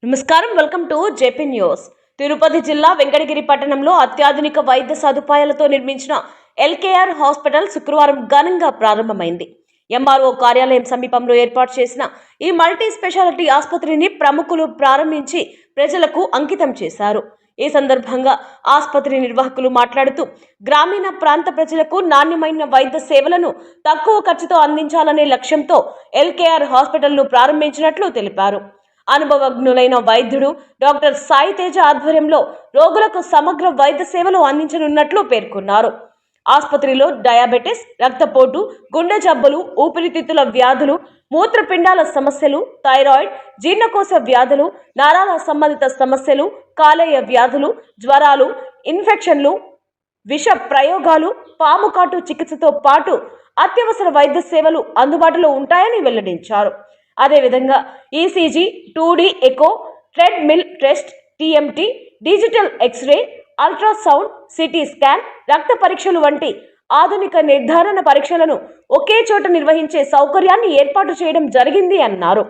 నమస్కారం, welcome to JP news. Tirupati జిల్లా వెంకటగిరి పట్టణంలో అత్యాధునిక వైద్య సదుపాయాలతో నిర్మించిన ఎల్కేఆర్ హాస్పిటల్ శుక్రవారం ఘనంగా ప్రారంభమైంది. ఎంఆర్ఓ కార్యాలయం సమీపంలో ఏర్పాటు చేసిన ఈ మల్టీ స్పెషాలిటీ ఆసుపత్రిని ప్రముఖులు ప్రారంభించి ప్రజలకు అంకితం చేశారు. ఈ సందర్భంగా ఆసుపత్రి నిర్వాహకులు మాట్లాడుతూ గ్రామీణ ప్రాంత ప్రజలకు నాణ్యమైన వైద్య సేవలను తక్కువ ఖర్చుతో అందించాలనే లక్ష్యంతో ఎల్కేఆర్ హాస్పిటల్ను ప్రారంభించినట్లు తెలిపారు. అనుభవజ్ఞులైన వైద్యుడు డాక్టర్ సాయి తేజ ఆధ్వర్యంలో రోగులకు సమగ్ర వైద్య సేవలు అందించనున్నట్లు పేర్కొన్నారు. ఆసుపత్రిలో డయాబెటిస్, రక్తపోటు, గుండె జబ్బులు, ఊపిరితిత్తుల వ్యాధులు, మూత్రపిండాల సమస్యలు, థైరాయిడ్, జీర్ణకోశ వ్యాధులు, నరాల సంబంధిత సమస్యలు, కాలేయ వ్యాధులు, జ్వరాలు, ఇన్ఫెక్షన్లు, విష ప్రయోగాలు, పాము కాటు చికిత్సతో పాటు అత్యవసర వైద్య సేవలు అందుబాటులో ఉంటాయని వెల్లడించారు. అదేవిధంగా ECG, 2D echo, treadmill test, TMT, digital x-ray, ultrasound, CT scan, రక్త పరీక్షలు వంటి ఆధునిక నిర్ధారణ పరీక్షలను ఒకే చోట నిర్వహించే సౌకర్యాన్ని ఏర్పాటు చేయడం జరిగింది అన్నారు.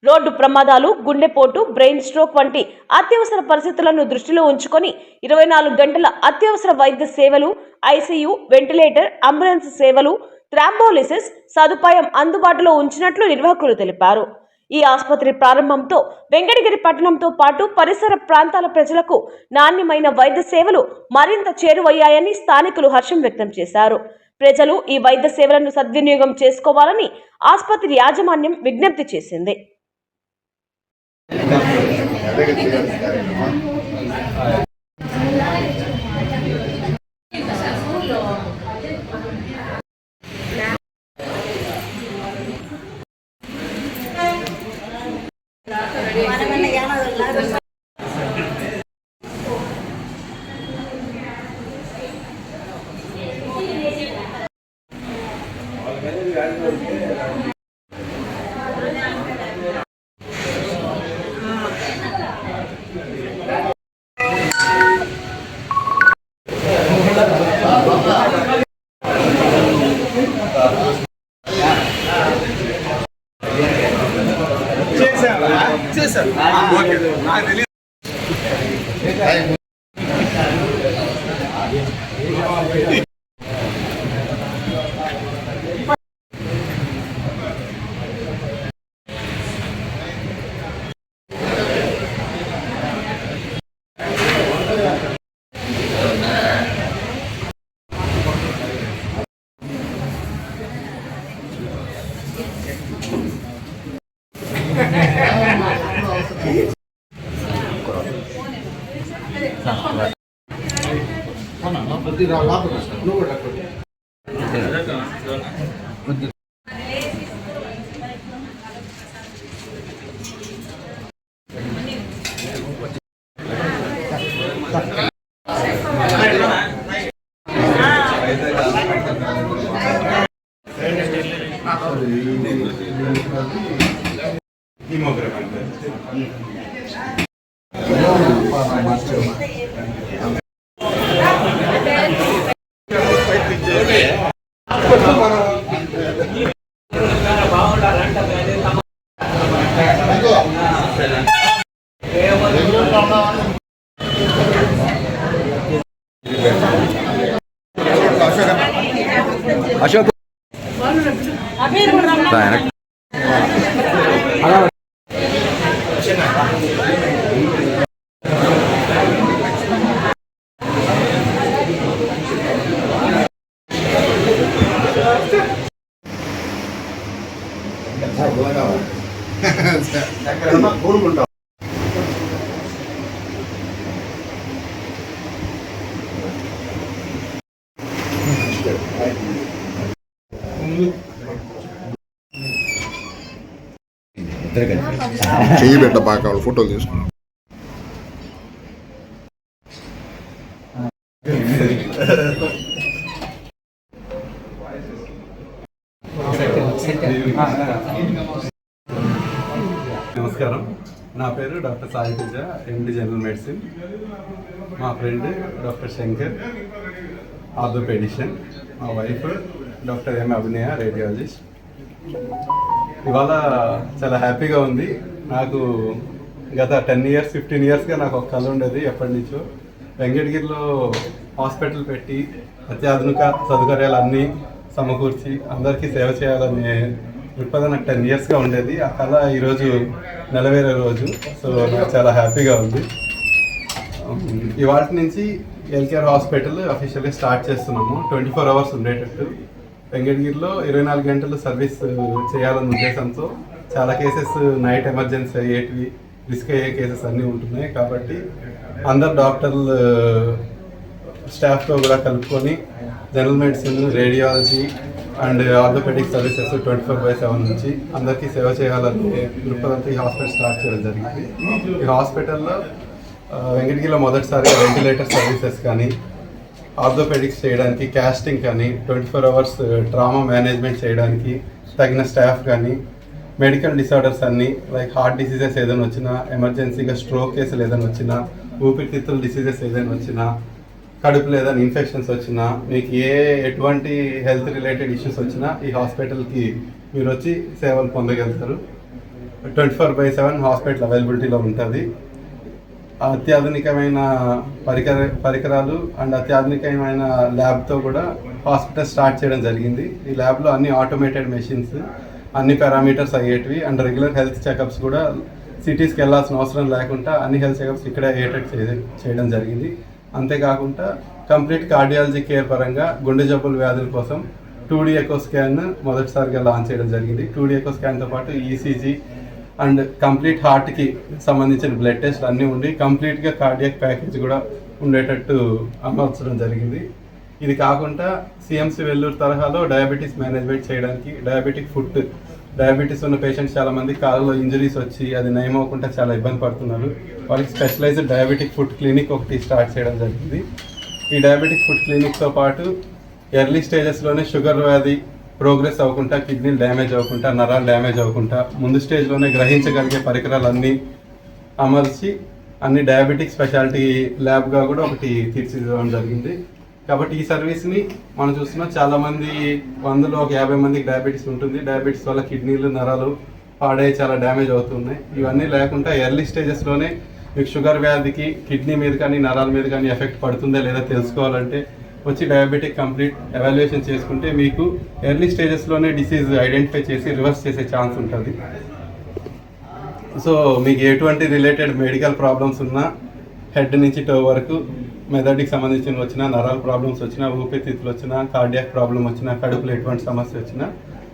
రోడ్డు ప్రమాదాలు, గుండెపోటు, బ్రెయిన్ స్ట్రోక్ వంటి అత్యవసర పరిస్థితులను దృష్టిలో ఉంచుకొని 24 గంటల అత్యవసర వైద్య సేవలు, ఐసీయూ, వెంటిలేటర్, అంబులెన్స్ సేవలు, థ్రాంబోలిసిస్ సదుపాయం అందుబాటులో ఉంచినట్లు నిర్వాహకులు తెలిపారు. ఈ ఆసుపత్రి ప్రారంభంతో వెంకటగిరి పట్టణంతో పాటు పరిసర ప్రాంతాల ప్రజలకు నాణ్యమైన వైద్య సేవలు మరింత చేరువయ్యాయని స్థానికులు హర్షం వ్యక్తం చేశారు. ప్రజలు ఈ వైద్య సేవలను సద్వినియోగం చేసుకోవాలని ఆసుపత్రి యాజమాన్యం విజ్ఞప్తి చేసింది. అశోక్ కోరుకుంటాం. చెయ్యి పెట్ట బాగా ఫోటోలు తీసుకున్నాం. నమస్కారం, నా పేరు డాక్టర్ సాయి తేజ, ఎండి జనరల్ మెడిసిన్. మా ఫ్రెండ్ డాక్టర్ శంకర్, ఆర్థోపెడిషన్. మా వైఫ్ డాక్టర్ ఎం అభినయ, రేడియాలజిస్ట్. ఇవాళ చాలా హ్యాపీగా ఉంది. నాకు గత 10 ఇయర్స్ 15 ఇయర్స్గా నాకు ఒక కళ ఉండేది ఎప్పటి నుంచో. వెంకటగిరిలో హాస్పిటల్ పెట్టి అత్యాధునిక సౌకర్యాలు అన్నీ సమకూర్చి అందరికీ సేవ చేయాలనే దృక్పథం నాకు 10 ఇయర్స్గా ఉండేది. ఆ కళ ఈరోజు నెలవేరే రోజు. సో నాకు చాలా హ్యాపీగా ఉంది. ఇవాటి నుంచి ఎల్కేఆర్ హాస్పిటల్ అఫీషియల్గా స్టార్ట్ చేస్తున్నాము. 24 అవర్స్ ఉండేటట్టు వెంకటగిరిలో 24 గంటలు సర్వీస్ చేయాలన్న ఉద్దేశంతో చాలా కేసెస్ నైట్ ఎమర్జెన్సీ అయ్యేటివి, రిస్క్ అయ్యే కేసెస్ అన్నీ ఉంటున్నాయి. కాబట్టి అందరు డాక్టర్లు స్టాఫ్తో కూడా కలుపుకొని general medicine, radiology and orthopaedic services 24/7 నుంచి అందరికీ సేవ చేయాలనే దృక్పథంతో ఈ హాస్పిటల్ స్టార్ట్ చేయడం జరిగింది. ఈ హాస్పిటల్లో వెంకటగిరిలో మొదటిసారిగా వెంటిలేటర్ సర్వీసెస్ కానీ, ఆర్థోపెడిక్స్ చేయడానికి, కాస్టింగ్ కానీ, 24 అవర్స్ ట్రామా మేనేజ్మెంట్ చేయడానికి తగిన స్టాఫ్ కానీ, మెడికల్ డిసార్డర్స్ అన్నీ లైక్ హార్ట్ డిసీజెస్ ఏదైనా వచ్చినా, ఎమర్జెన్సీగా స్ట్రోక్ కేసులు ఏదైనా వచ్చినా, ఊపిరితిత్తుల డిసీజెస్ ఏదైనా వచ్చినా, కడుపులో ఏదైనా ఇన్ఫెక్షన్స్ వచ్చినా, మీకు ఎటువంటి హెల్త్ రిలేటెడ్ ఇష్యూస్ వచ్చినా ఈ హాస్పిటల్కి మీరు వచ్చి సేవలు పొందగలుగుతారు. 24/7 హాస్పిటల్ అవైలబిలిటీలో ఉంటుంది. అత్యాధునికమైన పరికరాలు అండ్ అత్యాధునికమైన ల్యాబ్తో కూడా హాస్పిటల్ స్టార్ట్ చేయడం జరిగింది. ఈ ల్యాబ్లో అన్ని ఆటోమేటెడ్ మెషిన్స్, అన్ని పారామీటర్స్ అయ్యేటివి అండ్ రెగ్యులర్ హెల్త్ చెకప్స్ కూడా సిటీస్కి వెళ్ళాల్సిన అవసరం లేకుండా అన్ని హెల్త్ చెకప్స్ ఇక్కడే అయ్యేటట్టు చేయడం జరిగింది. అంతేకాకుండా కంప్లీట్ కార్డియాలజీ కేర్ పరంగా గుండె జబ్బుల వ్యాధుల కోసం 2D ఎకో స్కాన్ మొదటిసారిగా లాంచ్ చేయడం జరిగింది. 2D ఎకో స్కాన్తో పాటు ఈసీజీ అండ్ కంప్లీట్ హార్ట్కి సంబంధించిన బ్లడ్ టెస్ట్ అన్నీ ఉండి కంప్లీట్గా కార్డియాక్ ప్యాకేజ్ కూడా ఉండేటట్టు అమర్చడం జరిగింది. ఇది కాకుండా సిఎంసి వెల్లూరు తరహాలో డయాబెటీస్ మేనేజ్మెంట్ చేయడానికి డయాబెటీస్ ఉన్న పేషెంట్స్ చాలామంది కాళ్ళలో ఇంజరీస్ వచ్చి అది నయం అవ్వకుండా చాలా ఇబ్బంది పడుతున్నారు. వాళ్ళకి స్పెషలైజ్డ్ డయాబెటిక్ ఫుడ్ క్లినిక్ ఒకటి స్టార్ట్ చేయడం జరిగింది. ఈ డయాబెటిక్ ఫుడ్ క్లినిక్తో పాటు ఎర్లీ స్టేజెస్లోనే షుగర్ వ్యాధి ప్రోగ్రెస్ అవ్వకుండా, కిడ్నీలు డ్యామేజ్ అవ్వకుండా, నరాలు డ్యామేజ్ అవ్వకుండా ముందు స్టేజ్లోనే గ్రహించగలిగే పరికరాలన్నీ అమర్చి అన్ని డయాబెటిక్ స్పెషాలిటీ ల్యాబ్గా కూడా ఒకటి తీర్చిదిద్దడం జరిగింది. కాబట్టి ఈ సర్వీస్ని మనం చూస్తున్నాం, చాలామంది 100లో ఒక 50 మందికి డయాబెటీస్ ఉంటుంది. డయాబెటీస్ వల్ల కిడ్నీలు, నరాలు పాడై చాలా డ్యామేజ్ అవుతున్నాయి. ఇవన్నీ లేకుండా ఎర్లీ స్టేజెస్లోనే మీకు షుగర్ వ్యాధికి కిడ్నీ మీద కానీ నరాల మీద కానీ ఎఫెక్ట్ పడుతుందా లేదా తెలుసుకోవాలంటే వచ్చి డయాబెటిక్ కంప్లీట్ ఎవాల్యుయేషన్ చేసుకుంటే మీకు ఎర్లీ స్టేజెస్లోనే డిసీజ్ ఐడెంటిఫై చేసి రివర్స్ చేసే ఛాన్స్ ఉంటుంది. సో మీకు ఎటువంటి రిలేటెడ్ మెడికల్ ప్రాబ్లమ్స్ ఉన్నా, హెడ్ నుంచి టో వరకు మెదడుకి సంబంధించిన వచ్చినా, నరాల ప్రాబ్లమ్స్ వచ్చినా, ఊపిరితిత్తులు వచ్చినా, కార్డియాక్ ప్రాబ్లం వచ్చినా, కడుపులో ఎటువంటి సమస్య వచ్చినా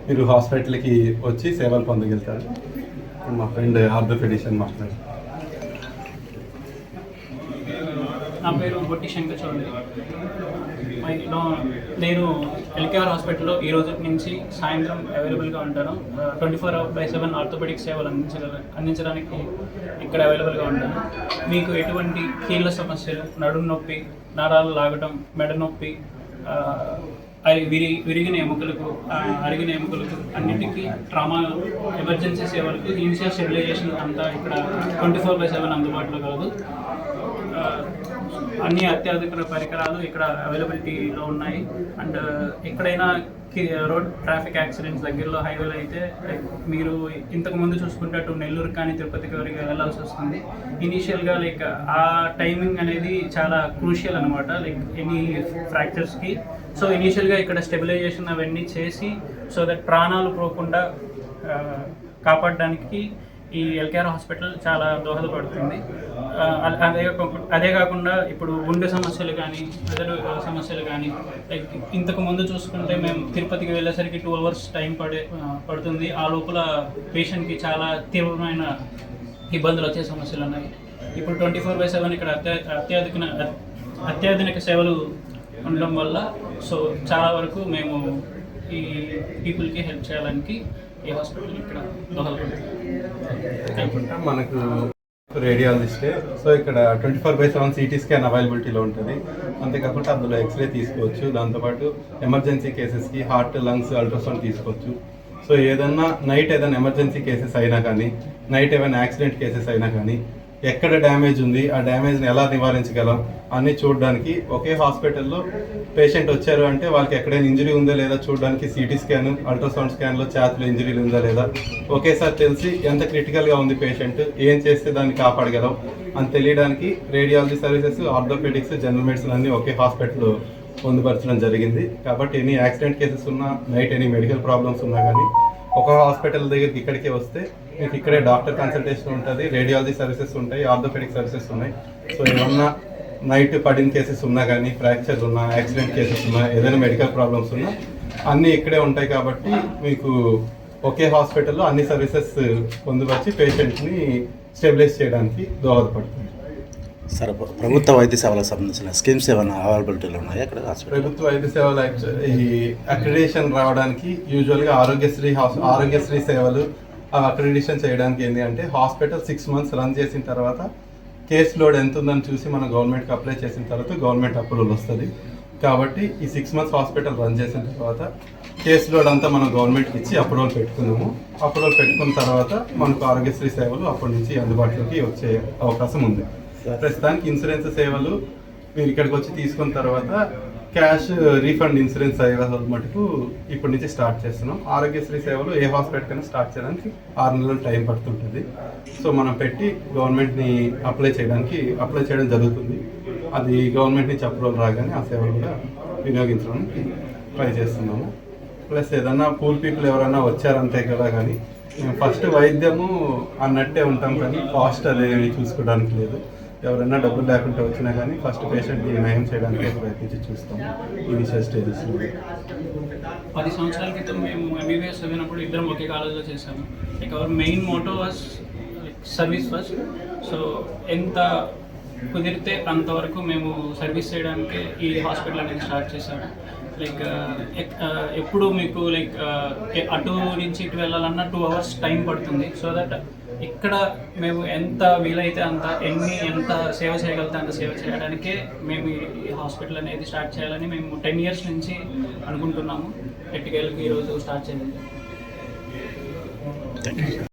మీరు హాస్పిటల్కి వచ్చి సేవలు పొందగలుగుతారు. మా ఫ్రెండ్ ఆర్థోపెడిషన్ మాట్లాడారు. నా పేరు బొట్టి శంకర్ చౌదరి. నేను ఎల్కేఆర్ హాస్పిటల్లో ఈ రోజు నుంచి సాయంత్రం అవైలబుల్గా ఉంటాను. 24/7 ఆర్థోపెడిక్ సేవలు అందించడానికి ఇక్కడ అవైలబుల్గా ఉంటాను. మీకు ఎటువంటి కీళ్ళ సమస్యలు, నడుము నొప్పి, నరాలు లాగటం, మెడ నొప్పి, విరిగిన ఎముకలకు, అరిగిన ఎముకలకు అన్నింటికీ ట్రామా ఎమర్జెన్సీ సేవలకు ఇనిషియల్ స్టెబిలైజేషన్ అంతా ఇక్కడ 24/7 అందుబాటులో కలదు. అన్ని అత్యాధునిక పరికరాలు ఇక్కడ అవైలబిలిటీలో ఉన్నాయి. అండ్ ఎక్కడైనా రోడ్ ట్రాఫిక్ యాక్సిడెంట్స్ దగ్గరలో హైవేలో అయితే మీరు ఇంతకుముందు చూసుకుంటే అటు నెల్లూరు కానీ తిరుపతికి వరకు వెళ్ళాల్సి వస్తుంది. ఇనీషియల్గా లైక్ ఆ టైమింగ్ అనేది చాలా క్రూషియల్ అనమాట, లైక్ ఎనీ ఫ్రాక్చర్స్కి. సో ఇనీషియల్గా ఇక్కడ స్టెబిలైజేషన్ అవన్నీ చేసి సో దట్ ప్రాణాలు పోకుండా కాపాడడానికి ఈ ఎల్కేఆర్ హాస్పిటల్ చాలా దోహదపడుతుంది. అదే కాకుండా ఇప్పుడు గుండె సమస్యలు కానీ, మెదడు సమస్యలు కానీ, లైక్ ఇంతకు ముందు చూసుకుంటే మేము తిరుపతికి వెళ్ళేసరికి 2 hours టైం పడుతుంది. ఆ లోపల పేషెంట్కి చాలా తీవ్రమైన ఇబ్బందులు వచ్చే సమస్యలు ఉన్నాయి. ఇప్పుడు 24/7 ఇక్కడ అత్యాధునిక సేవలు ఉండడం వల్ల సో చాలా వరకు మేము ఈ పీపుల్కి హెల్ప్ చేయడానికి ఈ హాస్పిటల్ ఇక్కడ దోహదపడుతుంది. మనకు రేడియాలజిస్టే, సో ఇక్కడ 24/7 సిటీ స్కాన్ అవైలబిలిటీలో ఉంటుంది. అంతేకాకుండా అందులో ఎక్స్రే తీసుకోవచ్చు. దాంతోపాటు ఎమర్జెన్సీ కేసెస్కి హార్ట్, లంగ్స్ అల్ట్రాసౌండ్ తీసుకోవచ్చు. సో ఏదన్నా నైట్ ఏదైనా ఎమర్జెన్సీ కేసెస్ అయినా కానీ, నైట్ ఏమైనా యాక్సిడెంట్ కేసెస్ అయినా కానీ, ఎక్కడ డ్యామేజ్ ఉంది, ఆ డ్యామేజ్ని ఎలా నివారించగలం అన్నీ చూడడానికి ఒకే హాస్పిటల్లో పేషెంట్ వచ్చారు అంటే వాళ్ళకి ఎక్కడైనా ఇంజరీ ఉందా లేదా చూడడానికి సిటీ స్కాన్, అల్ట్రాసౌండ్ స్కాన్లో ఛాతీలో ఇంజరీలు ఉందా లేదా ఒకేసారి తెలిసి ఎంత క్రిటికల్గా ఉంది పేషెంట్, ఏం చేస్తే దాన్ని కాపాడగలం అని తెలియడానికి radiology services, orthopaedics, general medicine అన్నీ ఒకే హాస్పిటల్లో పొందుపరచడం జరిగింది. కాబట్టి ఎనీ యాక్సిడెంట్ కేసెస్ ఉన్నా, నైట్ ఎనీ మెడికల్ ప్రాబ్లమ్స్ ఉన్నా కానీ ఒక హాస్పిటల్ దగ్గరికి ఇక్కడికే వస్తే మీకు ఇక్కడే డాక్టర్ కన్సల్టేషన్ ఉంటుంది, రేడియాలజీ సర్వీసెస్ ఉంటాయి, ఆర్థోపెడిక్ సర్వీసెస్ ఉన్నాయి. సో ఏమన్నా నైట్ పడిన కేసెస్ ఉన్నా కానీ, ఫ్రాక్చర్ ఉన్నా, యాక్సిడెంట్ కేసెస్ ఉన్నా, ఏదైనా మెడికల్ ప్రాబ్లమ్స్ ఉన్నా అన్నీ ఇక్కడే ఉంటాయి. కాబట్టి మీకు ఒకే హాస్పిటల్లో అన్ని సర్వీసెస్ పొందుపరిచి పేషెంట్ని స్టెబిలైజ్ చేయడానికి దోహదపడుతుంది. సార్, ప్రభుత్వ వైద్య సేవలకు సంబంధించిన స్కీమ్స్ ఏమైనా అవైలబిలిటీలో ఉన్నాయా ఇక్కడ హాస్పిటల్? ప్రభుత్వ వైద్య సేవలు ఈ అక్రిడేషన్ రావడానికి యూజువల్గా ఆరోగ్యశ్రీ సేవలు అక్రిడేషన్ చేయడానికి ఏంటి అంటే హాస్పిటల్ 6 months రన్ చేసిన తర్వాత కేసు లోడ్ ఎంత ఉందని చూసి మనం గవర్నమెంట్కి అప్లై చేసిన తర్వాత గవర్నమెంట్ అప్రూవల్ వస్తుంది. కాబట్టి ఈ 6 months హాస్పిటల్ రన్ చేసిన తర్వాత కేసు లోడ్ అంతా మనం గవర్నమెంట్కి ఇచ్చి అప్రూవల్ పెట్టుకున్నాము. అప్రూవల్ పెట్టుకున్న తర్వాత మనకు ఆరోగ్యశ్రీ సేవలు అప్పటి నుంచి అందుబాటులోకి వచ్చే అవకాశం ఉంది. ప్రస్తుతానికి ఇన్సూరెన్స్ సేవలు మీరు ఇక్కడికి వచ్చి తీసుకున్న తర్వాత క్యాష్ రీఫండ్ ఇన్సూరెన్స్ సేవలు మటుకు ఇప్పటి నుంచి స్టార్ట్ చేస్తున్నాం. ఆరోగ్యశ్రీ సేవలు ఏ హాస్పిటల్కైనా స్టార్ట్ చేయడానికి 6 నెలలు టైం పడుతుంటుంది. సో మనం పెట్టి గవర్నమెంట్ని అప్లై చేయడం జరుగుతుంది. అది గవర్నమెంట్ నుంచి అప్రూవల్ రాగానే ఆ సేవలు కూడా వినియోగించడానికి ట్రై చేస్తున్నాము. ప్లస్ ఏదన్నా పూల్ పీపుల్ ఎవరైనా వచ్చారంతే కదా, కానీ మేము ఫస్ట్ వైద్యము అన్నట్టే ఉంటాం, కానీ కాస్ట్ అదేమి చూసుకోవడానికి లేదు. ఎవరైనా డబ్బులు లేకుండా వచ్చినా కానీ ఫస్ట్ పేషెంట్ని నయం చేయడానికి ప్రయత్నించి చూస్తాము ఇనిషియల్ స్టేజెస్లో. 10 సంవత్సరాల క్రితం మేము MBBS చదివినప్పుడు ఇద్దరం ఒకే కాలేజ్లో చేసాము. Like our main motto was service first. So ఎంత కుదిరితే అంతవరకు మేము సర్వీస్ చేయడానికి ఈ హాస్పిటల్ అనేది స్టార్ట్ చేశాము. లైక్ ఎప్పుడు మీకు లైక్ అటు నుంచి ఇటు వెళ్ళాలన్నా 2 hours టైం పడుతుంది. సో దట్ ఇక్కడ మేము ఎంత వీలైతే ఎంత సేవ చేయగలిగితే అంత సేవ చేయడానికే మేము ఈ హాస్పిటల్ అనేది స్టార్ట్ చేయాలని మేము 10 years నుంచి అనుకుంటున్నాము. ఎట్టుకెళ్ళకి ఈరోజు స్టార్ట్ చేయాలి.